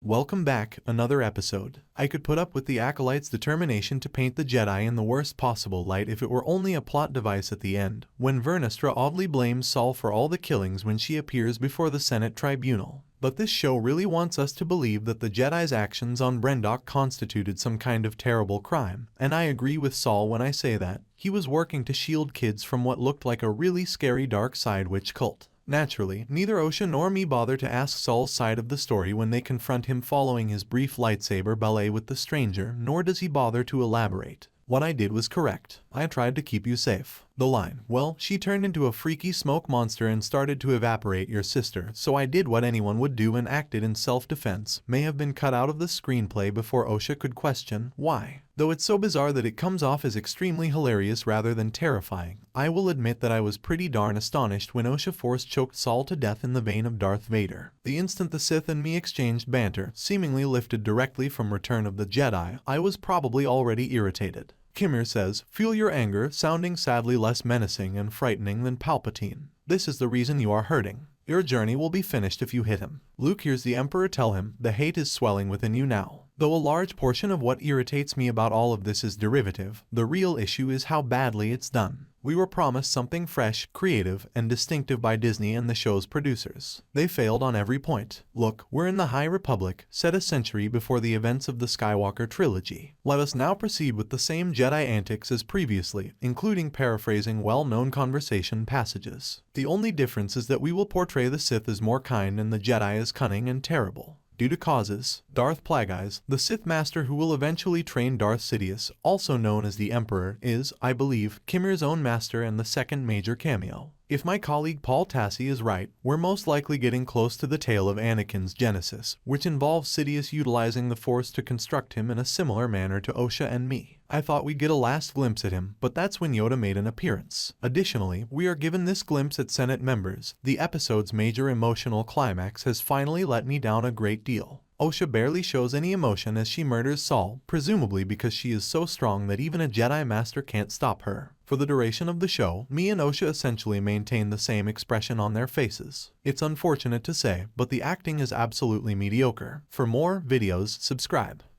Welcome back, another episode. I could put up with the Acolyte's determination to paint the Jedi in the worst possible light if it were only a plot device at the end, when Vernestra oddly blames Sol for all the killings when she appears before the Senate tribunal. But this show really wants us to believe that the Jedi's actions on Brendok constituted some kind of terrible crime, and I agree with Sol when I say that. He was working to shield kids from what looked like a really scary dark side witch cult. Naturally, neither Osha nor me bother to ask Sol's side of the story when they confront him following his brief lightsaber ballet with the stranger, nor does he bother to elaborate. What I did was correct. I tried to keep you safe. The line, well, she turned into a freaky smoke monster and started to evaporate your sister, so I did what anyone would do and acted in self-defense, may have been cut out of the screenplay before Osha could question why. Though it's so bizarre that it comes off as extremely hilarious rather than terrifying, I will admit that I was pretty darn astonished when Osha force-choked Sol to death in the vein of Darth Vader. The instant the Sith and me exchanged banter, seemingly lifted directly from Return of the Jedi, I was probably already irritated. Kimmer says, feel your anger, sounding sadly less menacing and frightening than Palpatine. This is the reason you are hurting. Your journey will be finished if you hit him. Luke hears the Emperor tell him, the hate is swelling within you now. Though a large portion of what irritates me about all of this is derivative, the real issue is how badly it's done. We were promised something fresh, creative, and distinctive by Disney and the show's producers. They failed on every point. Look, we're in the High Republic, set a century before the events of the Skywalker trilogy. Let us now proceed with the same Jedi antics as previously, including paraphrasing well-known conversation passages. The only difference is that we will portray the Sith as more kind and the Jedi as cunning and terrible. Due to causes, Darth Plagueis, the Sith Master who will eventually train Darth Sidious, also known as the Emperor, is, I believe, Kimmer's own master and the second major cameo. If my colleague Paul Tassi is right, we're most likely getting close to the tale of Anakin's genesis, which involves Sidious utilizing the Force to construct him in a similar manner to Osha and me. I thought we'd get a last glimpse at him, but that's when Yoda made an appearance. Additionally, we are given this glimpse at Senate members. The episode's major emotional climax has finally let me down a great deal. Osha barely shows any emotion as she murders Sol, presumably because she is so strong that even a Jedi Master can't stop her. For the duration of the show, me and Osha essentially maintain the same expression on their faces. It's unfortunate to say, but the acting is absolutely mediocre. For more videos, subscribe.